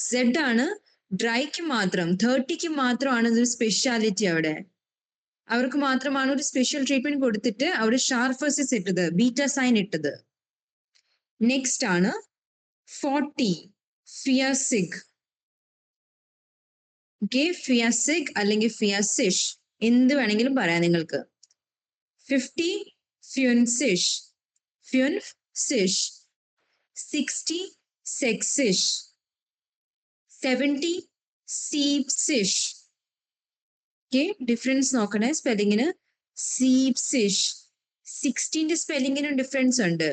സെഡ് ആണ്. ഡ്രൈക്ക് മാത്രം 30ക്ക് മാത്രമാണ് ഒരു സ്പെഷ്യാലിറ്റി അവിടെ. അവർക്ക് മാത്രമാണ് ഒരു സ്പെഷ്യൽ ട്രീറ്റ്മെന്റ് കൊടുത്തിട്ട് അവിടെ ഷാർഫസിസ് ഇട്ടത്, ബീറ്റ സൈൻ ഇട്ടത്. നെക്സ്റ്റ് ആണ് 40 ഫിയാസിഗ്. ഓക്കെ, ഫിയാസിഗ് അല്ലെങ്കിൽ ഫിയാസിഷ് എന്ത് വേണമെങ്കിലും പറയാം നിങ്ങൾക്ക്. 50 ഫ്യുൻസിഷ്, ഫ്യുൻസിഷ്. 60 സെക്സിഷ്. 70 സീപ്സിഷ്. ഓക്കെ, ഡിഫറൻസ് നോക്കണേ സ്പെല്ലിങ്ങിന്. സീപ്സിഷ് 16ന്റെ സ്പെല്ലിങ്ങിനും ഡിഫറൻസ് ഉണ്ട്.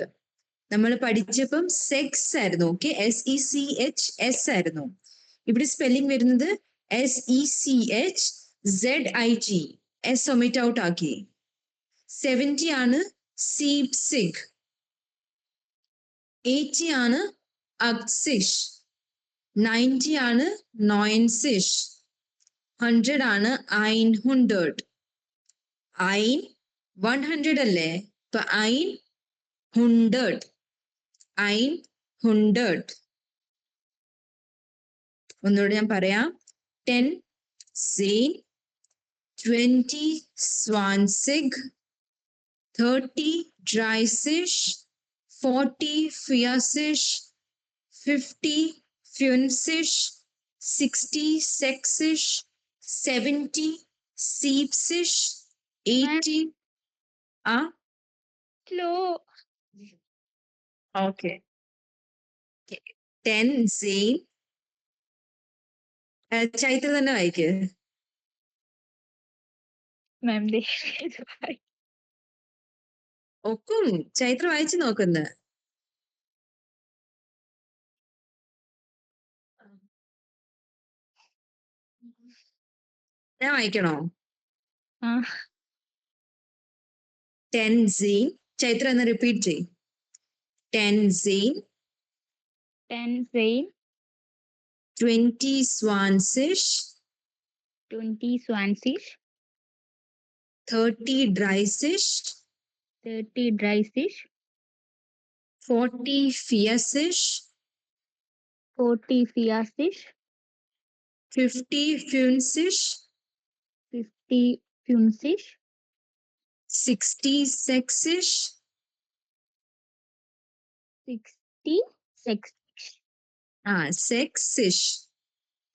നമ്മൾ പഠിച്ചപ്പം സെക്സ് ആയിരുന്നു. ഓക്കെ, SECHS ആയിരുന്നു. ഇവിടെ സ്പെല്ലിംഗ് വരുന്നത് SECHZIG. S ഒമിറ്റ് ഔട്ട് ആക്കി. 70 ആണ് സീപ്സിഗ്. 80 ആണ് അക്സിഷ്. 90 ആണ് നോയിൻസിഷ്. 100 ആണ് ഐൻഹുണ്ടേർഡ്. ഐൻ 100 അല്ലേ? ഇപ്പൊ ഐൻ ഹുണ്ടേർഡ്. ഐൻ ഹുണ്ടേർഡ്. ഒന്നുകൂടെ ഞാൻ പറയാം. 10 സെയിൻ, 20 സ്വാൻസിഗ്, 30 ഡ്രൈസിഷ്, 40 ഫിയാസിഷ്, 50 ഫ്യുൻസിഷ്, 60 സെക്സിഷ്, 70 സീപ്സിഷ്, 80 ആ സ്ലോ. ഓക്കെ 10 സെയിൻ. ചൈത്ര തന്നെ വായിക്ക്. മാം ഒക്കും ചൈത്ര വായിച്ചു നോക്കുന്നു. ഞാൻ വായിക്കണോ? 10 സെയിൻ. ചൈത്ര എന്ന് റിപ്പീറ്റ് ചെയ്. 10 സെയിൻ, 10 സെയിൻ, 20 സ്വാൻസിഷ്, 20 സ്വാൻസിഷ്, 30 ഡ്രൈസിഷ്, 30 ഡ്രൈസിഷ്, 40 ഫിയസിഷ്, 40 ഫിയാസിഷ്, 50 ഫ്യുൻസിഷ്, 50 ഫ്യുൻസിഷ്, 60 സെക്സിഷ്, 60 സെക്സിഷ്, സെക്സിഷ്,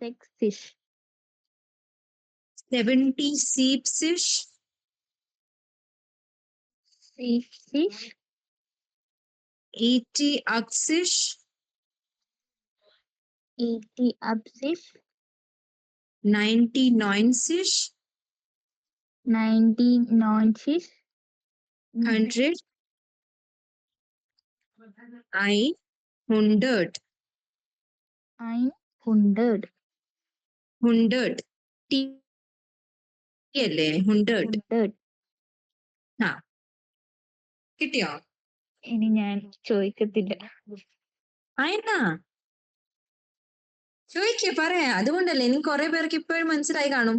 സെക്സിഷ്, 70 സീപ്സിഷ്, സീപ്സിഷ്, 80 അക്സിഷ്, 80 അബ്സിഷ്, 90 നോയിൻസിഷ്, 90 നോൺസിഷ്, 100 ഐൻ ഹുണ്ടേർഡ്. ഐൻ ഹുണ്ടേർഡ്. ഹുണ്ടേർഡ് ടി അല്ലേ? ഹുണ്ടേർഡ്. ഹുണ്ടേർഡ്. ആ കിട്ടിയോ? ഇനി ഞാൻ ചോദിക്കത്തില്ല. ആയെന്നാ ചോദിക്കേ, പറയാ. അതുകൊണ്ടല്ലേ ഇനി കുറെ പേർക്ക് ഇപ്പോഴും മനസ്സിലായി കാണും.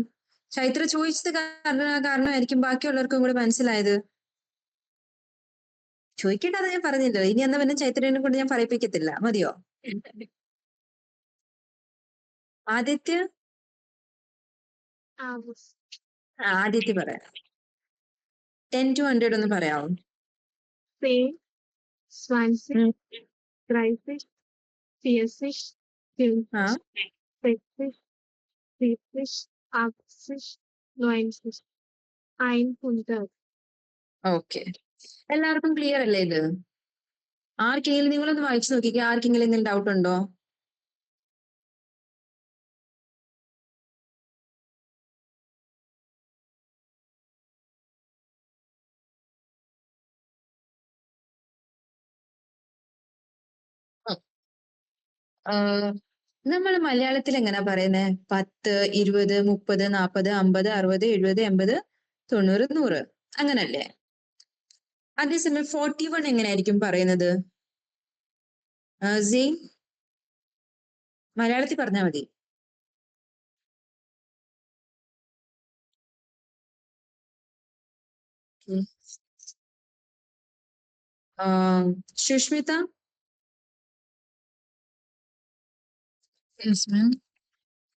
ചൈത്ര ചോദിച്ചത് കാരണമായിരിക്കും ബാക്കിയുള്ളവർക്കും കൂടെ മനസ്സിലായത്. ചോദിക്കേണ്ട, അത് ഞാൻ പറഞ്ഞല്ലോ. ഇനി എന്നാ പിന്നെ ചൈത്രനെ കൊണ്ട് ഞാൻ പറയിപ്പിക്കത്തില്ല. മതിയോ? ആദിത്യ ആദിത്യ പറയാം. 10 to 100 ഒന്ന് പറയാമോ? Pain, swansea, crayfish, spearfish, ആ kingfish, pegfish, creepfish, arcfish, loinfish, einhunter. Okay, എല്ലാവർക്കും ക്ലിയർ അല്ലേ ഇത്? ആർക്കെങ്കിലും നിങ്ങളൊന്ന് വായിച്ചു നോക്കിക്കേ. ആർക്കെങ്കിലും എന്തെങ്കിലും ഡൗട്ട് ഉണ്ടോ? നമ്മൾ മലയാളത്തിൽ എങ്ങനെ പറയുന്നത്? 10, 20, 30, 40, 50, 60, 70, 80, 90, 100 അങ്ങനല്ലേ? അതേസമയം 41 എങ്ങനെയായിരിക്കും പറയുന്നത്? സെയിം മലയാളത്തിൽ പറഞ്ഞാൽ മതി. സുഷ്മിത?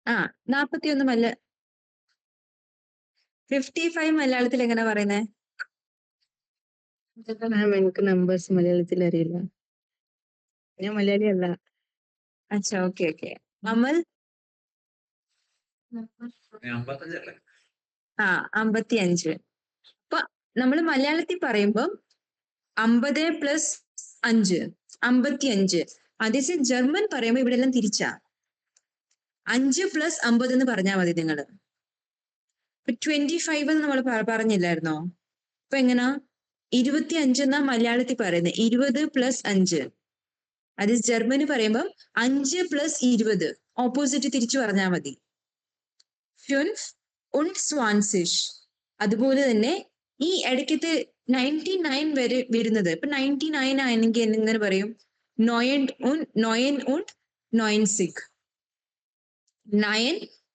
ആ 41 55 മലയാളത്തിൽ എങ്ങനെ പറയുന്നേ? മാം എനിക്ക് നമ്പേഴ്സ് മലയാളത്തിൽ അറിയില്ല. ഞാൻ മലയാളി അല്ല. അച്ഛാ ഓക്കെ ഓക്കെ. അമൽ? 55 അല്ലേ? 55. അപ്പൊ നമ്മൾ മലയാളത്തിൽ പറയുമ്പോൾ 50 + 5 55. അതേസമയം ജർമ്മൻ പറയുമ്പോൾ ഇവിടെ എല്ലാം തിരിച്ചാ. 5 + 50 എന്ന് പറഞ്ഞാൽ മതി നിങ്ങള്. ഇപ്പൊ 25 എന്ന് നമ്മൾ പറഞ്ഞില്ലായിരുന്നോ? അപ്പൊ എങ്ങനാ? 25 എന്നാ മലയാളത്തിൽ പറയുന്നത്. 20 + 5. അത് ജർമ്മന് പറയുമ്പോൾ 5 + 20. ഓപ്പോസിറ്റ് തിരിച്ചു പറഞ്ഞാൽ മതി. 5 und 20. അതുപോലെ തന്നെ ഈ ഇടയ്ക്കത്തെ 99 വരെ വരുന്നത്. ഇപ്പൊ 99 ആണെങ്കിൽ എങ്ങനെ പറയും? 9 und 90. 9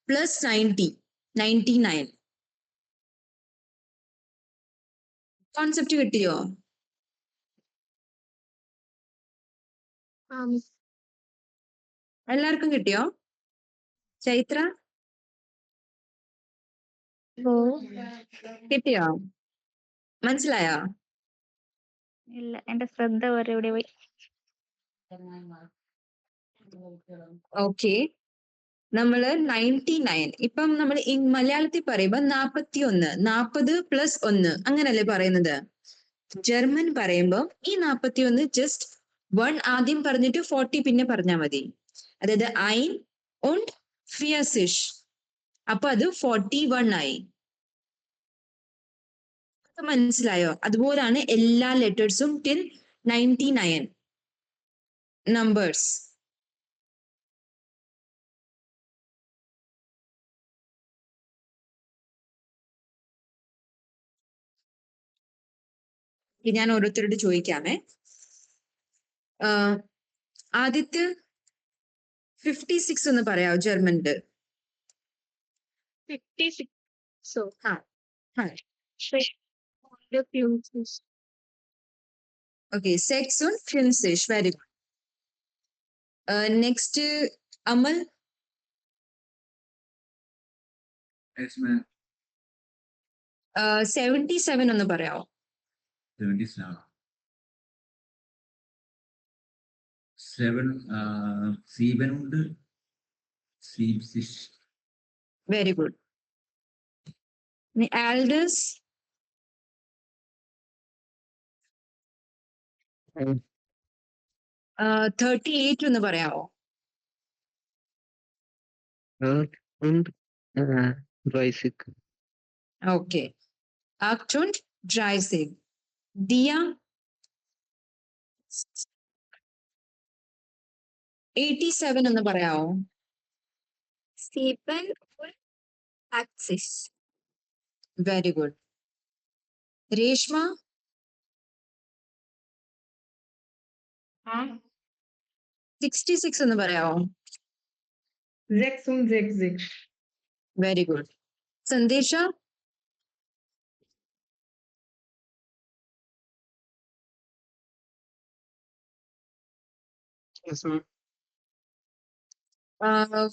+ 90. 99. കോൺസെപ്റ്റ് കിട്ടിയോ? എല്ലാവർക്കും കിട്ടിയോ? ചൈത്ര ഓ കിട്ടിയോ? മനസ്സിലായോ? ഇല്ല, എന്റെ ശ്രദ്ധ വേറെ എവിടെ പോയി. ഓക്കെ. നമ്മള് 99 ഇപ്പം നമ്മൾ മലയാളത്തിൽ പറയുമ്പോ 41, 40 + 1 അങ്ങനല്ലേ പറയുന്നത്? ജർമ്മൻ പറയുമ്പോ ഈ 41 ജസ്റ്റ് 1 ആദ്യം പറഞ്ഞിട്ട് 40 പിന്നെ പറഞ്ഞാൽ മതി. അതായത് 1 und 40. അപ്പൊ അത് 41 ആയി. മനസ്സിലായോ? അതുപോലാണ് എല്ലാ ലെറ്റേഴ്സും ടിൽ 99 നമ്പേഴ്സ്. ഞാൻ ഓരോരുത്തരോട് ചോദിക്കാമേ. ആദ്യത്തെ 56 ഒന്ന് പറയാമോ ജർമ്മനില്? 56. So, ആ. the fumes. Okay, 6 und 50. Very good. Next, Amal. Yes, ma'am. 77 ഒന്ന് പറയാമോ? 77. 7 ഉണ്ട്. 6. Very good. Aldous. 38 ഒന്ന് പറയാമോ? und 30. Okay. 38. Dia. 87 ഒന്ന് പറയാമോ? 87. Very good. Reshma. 66 ഒന്ന് പറയാമോ? 6 und 60. Very good. Sandesha.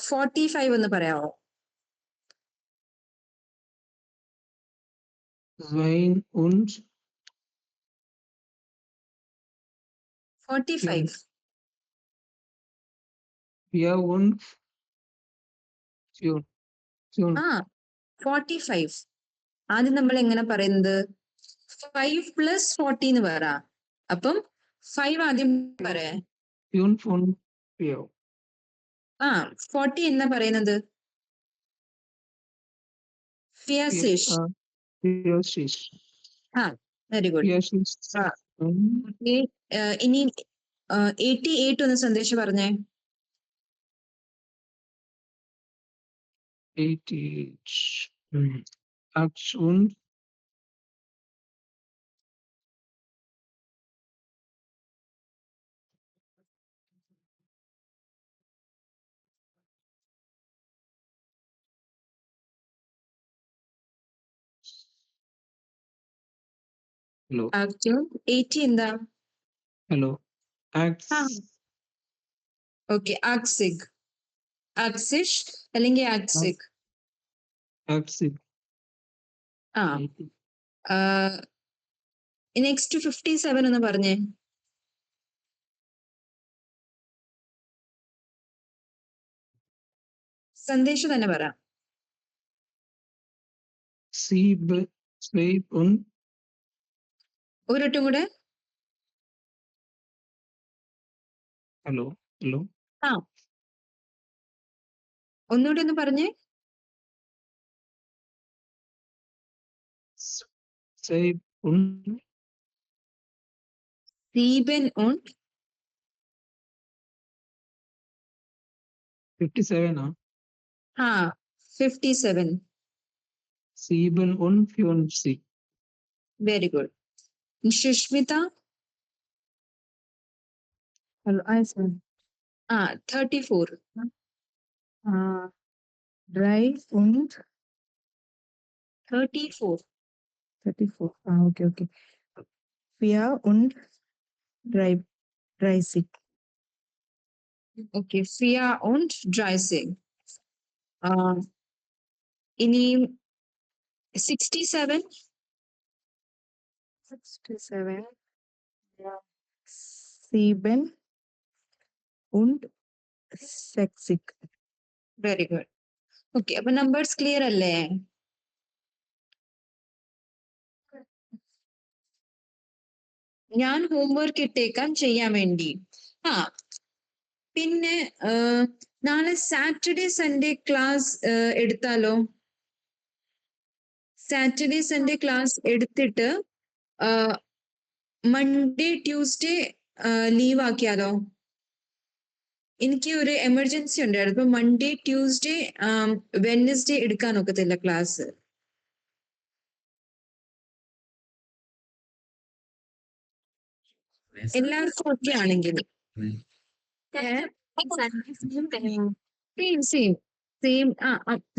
45 ഒന്ന് പറയാമോ? 2 und 45. 4 und 4. 45. ആദ്യം നമ്മൾ എങ്ങനെ പറയുന്നത്? 5 + 40 എന്ന് പറ. അപ്പം 5 ആദ്യം പറയാ. 5 und 4. 40 എന്നാ പറയുന്നത്? 40. Very good. ഇനി 88 ഒന്ന് സന്ദേശം പറഞ്ഞേ. 8 is Ax und hello, active 80 എന്താ? hello, Ax ആ ഓക്കെ. ആക്സിഗ്, ആക്സിഷ് അല്ലെങ്കിൽ ആക്സിഗ്. Axig ആ 80. നെക്സ്റ്റ് 57 എന്ന് പറഞ്ഞേ. സന്ദേശം തന്നെ പറ. Sieb, Sleip und ഒരൊട്ടും കൂടെ. hello, hello, ആ ഒന്നുകൂടി ഒന്ന് പറഞ്ഞേ. Seib und സീബൻ und 57, ആ 57. Sieben und 54. Very good. Sushmita Hello, sir. 34. Drei und 34. 34. Okay, okay. 4 und 30. Okay. Fiya und 30. ഇനി 67. 67. Ja. 7 und 60. Very good. Okay, അപ്പൊ നമ്പേഴ്സ് ക്ലിയർ അല്ലേ? ഞാൻ ഹോംവർക്ക് ഇട്ടേക്കാം ചെയ്യാൻ വേണ്ടി. ആ പിന്നെ നാളെ സാറ്റർഡേ സൺഡേ ക്ലാസ് എടുത്താലോ? സാറ്റർഡേ സൺഡേ ക്ലാസ് എടുത്തിട്ട് മൺഡേ ട്യൂസ്ഡേ ലീവ് ആക്കിയാലോ? എനിക്ക് ഒരു എമർജൻസി ഉണ്ടായിരുന്നു. അപ്പൊ മൺഡേ ട്യൂസ്ഡേ വെഡ്നസ്ഡേ എടുക്കാൻ ഒക്കത്തില്ല ക്ലാസ്. എല്ലാവർക്കും ഒക്കെ ആണെങ്കിൽ സെയിം സെയിം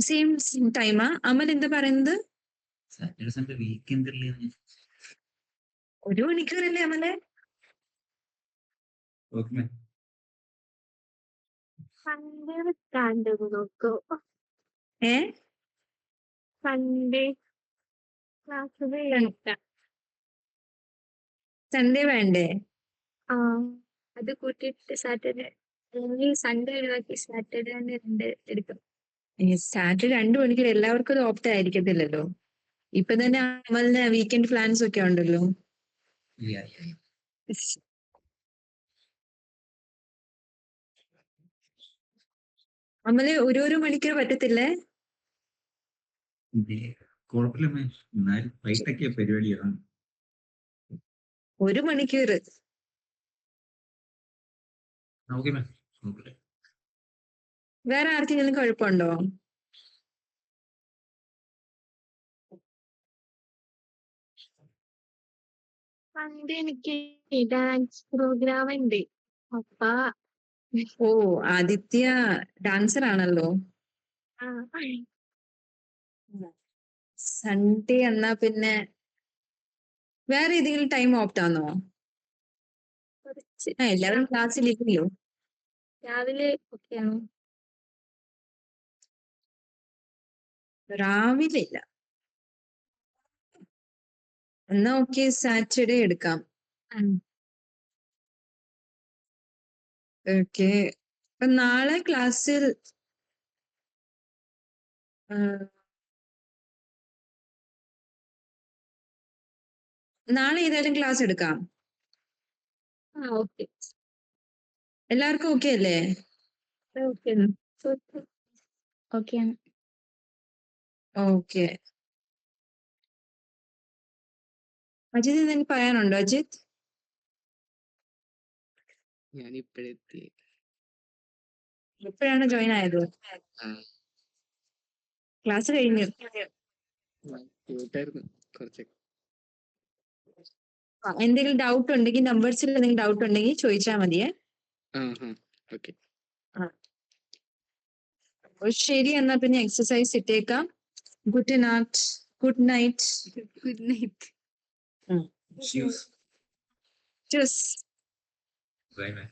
സെയിം സെയിം ടൈമാ. അമൽ എന്താ പറയുന്നത്? സാറ്റർഡേ സൺഡേ വീക്കെൻഡ് അല്ലേ? 1 മണിക്കൂറല്ലേ അമലെ? ഓക്കെ സൺഡേ സ്റ്റാൻഡ് നോക്കൂ. ഏ സൺഡേ ക്ലാസ് വേണ്ട. സൺഡേ വേണ്ടേ? ആ അത് കൂട്ടിയിട്ട് സാറ്റർഡേ അല്ലെങ്കിൽ സൺഡേ ഒഴിവാക്കി സാറ്റർഡേ തന്നെ 2 എടുക്കും. സാറ്റർഡേ 2 മണിക്കൂർ എല്ലാവർക്കും അത് ഓപ്റ്റ് ആയിരിക്കത്തില്ലല്ലോ. ഇപ്പൊ തന്നെ അമലിന് വീക്കെൻഡ് പ്ലാൻസ് ഒക്കെ ഉണ്ടല്ലോ. അമല് ഒരു മണിക്കൂർ പറ്റത്തില്ലേ? കുഴപ്പമില്ല മേ, എന്നാലും വൈകിട്ടൊക്കെയാ പരിപാടിയാണ്. 1 മണിക്കൂർ. ഓക്കെ മേ, കുഴപ്പമില്ല. വേറെ ആർക്കെങ്കിലും കുഴപ്പമുണ്ടോ? സൺഡേ എനിക്ക് ഡാൻസ് പ്രോഗ്രാം ഉണ്ട്. അപ്പ ഓ, ആദിത്യ ഡാൻസർ ആണല്ലോ. ആ, സൺഡേ എന്നാ പിന്നെ വേറെ ഏതെങ്കിലും ടൈം ഓപ്റ്റ് ആണോ? കുറച്ച് എല്ലാവരും ക്ലാസ്സിലില്ലല്ലോ. രാവിലെ ഒക്കെയാണ്. രാവിലെ ഇല്ല. എന്നാ ഓക്കെ, സാറ്റർഡേ എടുക്കാം. ഓക്കെ. അപ്പൊ നാളെ ക്ലാസ്സിൽ നാളെ ഏതായാലും ക്ലാസ് എടുക്കാം. ഓക്കെ എല്ലാവർക്കും ഓക്കെ അല്ലേ? ഓക്കെ ഓക്കെയാണ്. ഓക്കെ. അജിത് എന്തെങ്കിലും പറയാനുണ്ടോ? അജിത് ഞാനിപ്പോഴെത്തി. എപ്പോഴാണ് ജോയിൻ ആയത്? ക്ലാസ് കഴിഞ്ഞു. കേട്ടായിരുന്നു കുറച്ചൊക്കെ. എന്തെങ്കിലും ഡൗട്ട് ഉണ്ടെങ്കിൽ നമ്പേഴ്സിൽ എന്തെങ്കിലും ഡൗട്ട് ഉണ്ടെങ്കിൽ ചോദിച്ചാൽ മതിയേ. ഓക്കെ. ശരി, എന്നാ പിന്നെ എക്സസൈസ് ഇട്ടേക്കാം. Good night. Good night. Good night. Shoes. Cheers. Bye, man.